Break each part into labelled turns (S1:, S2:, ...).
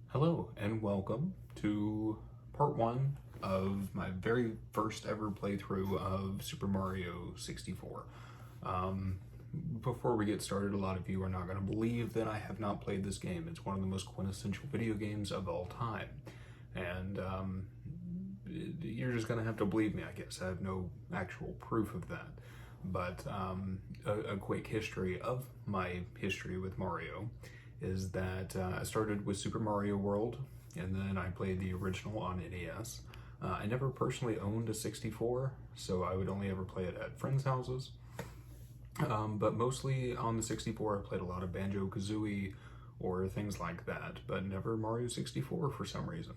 S1: Hello and welcome to part one of my very first ever playthrough of Super Mario 64. Before we get started, a lot of you are not going to believe that I have not played this game. It's one of the most quintessential video games of all time. And you're just going to have to believe me, I guess. I have no actual proof of that. But a quick history of my history with Mario is that I started with Super Mario World, and then I played the original on NES. I never personally owned a 64, so I would only ever play it at friends' houses. But mostly on the 64, I played a lot of Banjo-Kazooie or things like that, but never Mario 64 for some reason.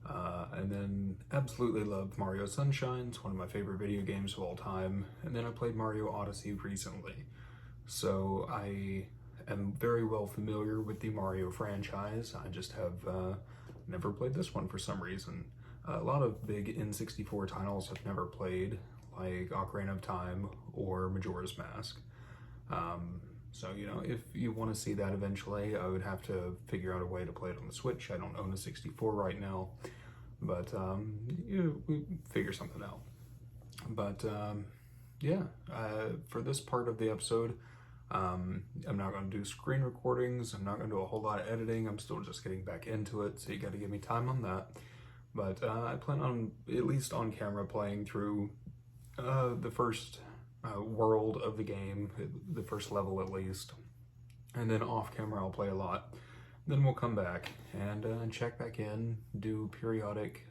S1: And then absolutely loved Mario Sunshine. It's one of my favorite video games of all time. And then I played Mario Odyssey recently. So I am very well familiar with the Mario franchise. I just have never played this one for some reason. A lot of big N64 titles I've never played, like Ocarina of Time or Majora's Mask. So, you know, if you want to see that eventually, I would have to figure out a way to play it on the Switch. I don't own a 64 right now, but we figure something out. But yeah, for this part of the episode, I'm not going to do screen recordings. I'm not going to do a whole lot of editing. I'm still just getting back into it, so you got to give me time on that. But I plan on, at least on camera, playing through the first world of the game, the first level at least. And then off camera I'll play a lot. Then we'll come back and check back in, do periodic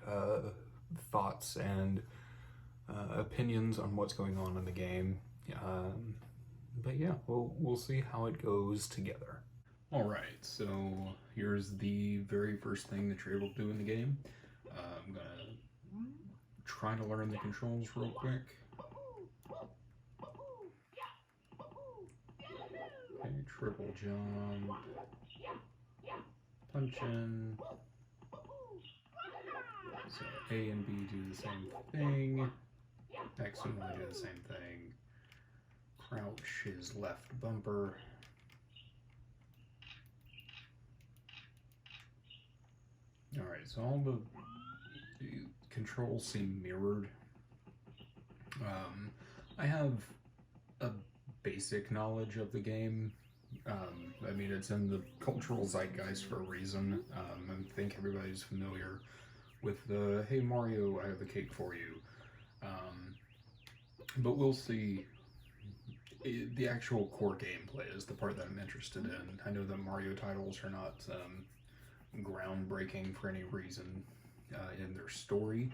S1: thoughts and opinions on what's going on in the game. But yeah, we'll see how it goes together. Alright, so here's the very first thing that you're able to do in the game. I'm gonna try to learn the controls real quick. Okay, triple jump, punch in. So A and B do the same thing. X and Y do the same thing. Crouch is left bumper. Alright, so all the controls seem mirrored. I have a basic knowledge of the game. I mean, it's in the cultural zeitgeist for a reason. I think everybody's familiar with the, hey Mario, I have the cake for you. But we'll see. The actual core gameplay is the part that I'm interested in. I know that Mario titles are not groundbreaking for any reason in their story.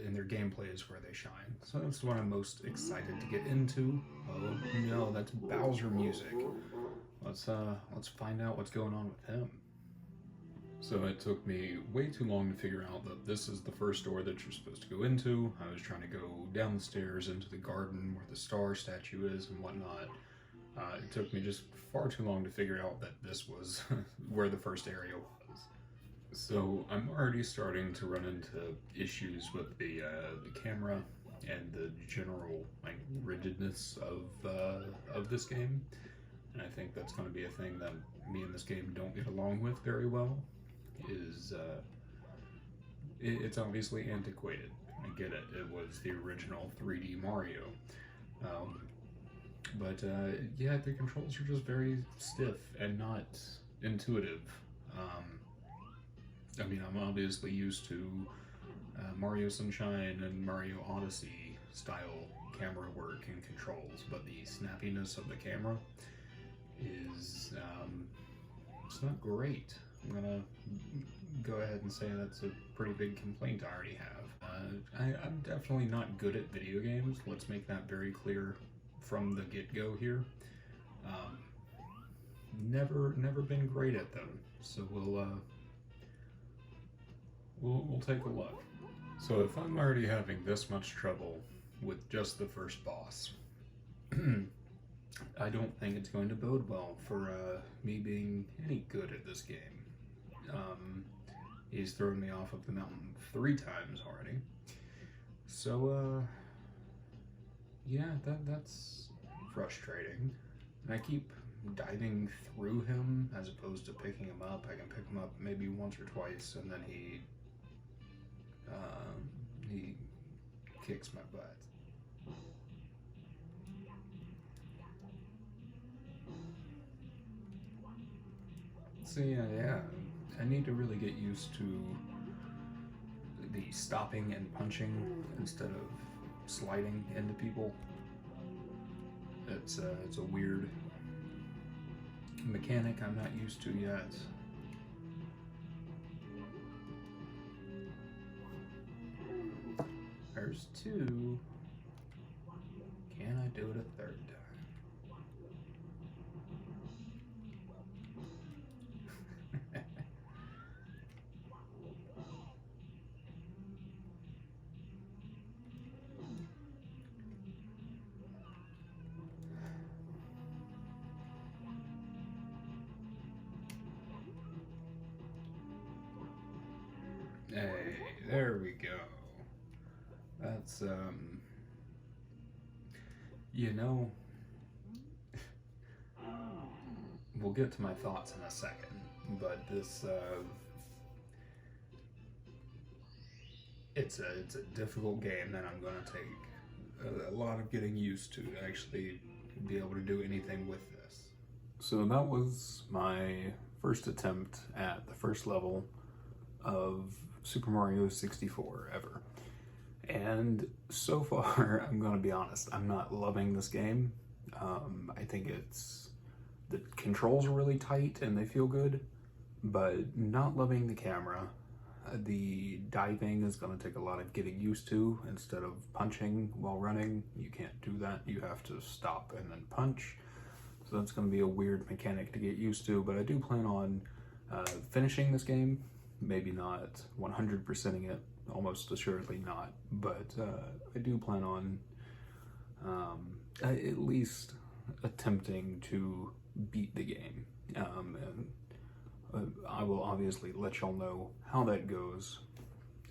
S1: In their gameplay is where they shine. So that's what I'm most excited to get into. Oh no, that's Bowser music. Let's find out what's going on with him. So it took me way too long to figure out that this is the first door that you're supposed to go into. I was trying to go down the stairs into the garden where the star statue is and whatnot. It took me just far too long to figure out that this was where the first area was. So I'm already starting to run into issues with the camera and the general like rigidness of this game, and I think that's going to be a thing that me and this game don't get along with very well. It's obviously antiquated. I get it. It was the original 3D Mario, but yeah, the controls are just very stiff and not intuitive. I mean, I'm obviously used to Mario Sunshine and Mario Odyssey style camera work and controls, but the snappiness of the camera is, it's not great. I'm gonna go ahead and say that's a pretty big complaint I already have. I'm definitely not good at video games. Let's make that very clear from the get-go here. Never been great at them, so we'll take a look. So if I'm already having this much trouble with just the first boss, I don't think it's going to bode well for me being any good at this game. He's thrown me off of the mountain 3 times already. So, yeah, that's frustrating. And I keep diving through him as opposed to picking him up. I can pick him up maybe once or twice, and then he kicks my butt. So yeah, I need to really get used to the stopping and punching instead of sliding into people. It's a weird mechanic I'm not used to yet. There's 2. Can I do it a 3rd time? Hey, there we go. That's, you know, we'll get to my thoughts in a second, but this, it's a difficult game that I'm going to take a lot of getting used to actually be able to do anything with this. So that was my first attempt at the first level of Super Mario 64 ever. And so far, I'm gonna be honest, I'm not loving this game. I think the controls are really tight and they feel good, but not loving the camera. The diving is gonna take a lot of getting used to. Instead of punching while running, you can't do that. You have to stop and then punch. So that's gonna be a weird mechanic to get used to, but I do plan on finishing this game. Maybe not 100%ing it, almost assuredly not, but I do plan on at least attempting to beat the game. And I will obviously let y'all know how that goes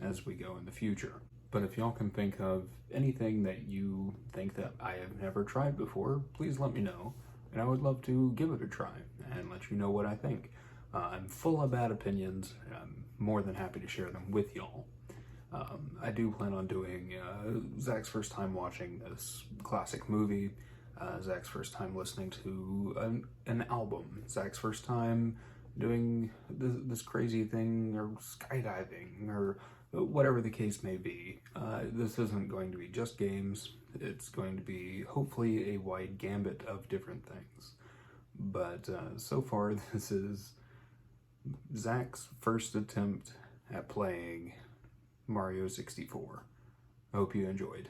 S1: as we go in the future. But if y'all can think of anything that you think that I have never tried before, please let me know, and I would love to give it a try and let you know what I think. I'm full of bad opinions, and I'm more than happy to share them with y'all. I do plan on doing Zach's first time watching this classic movie, Zach's first time listening to an album, Zach's first time doing this crazy thing, or skydiving, or whatever the case may be. This isn't going to be just games. It's going to be hopefully a wide gambit of different things. But so far, this is Zach's first attempt at playing Mario 64. I hope you enjoyed.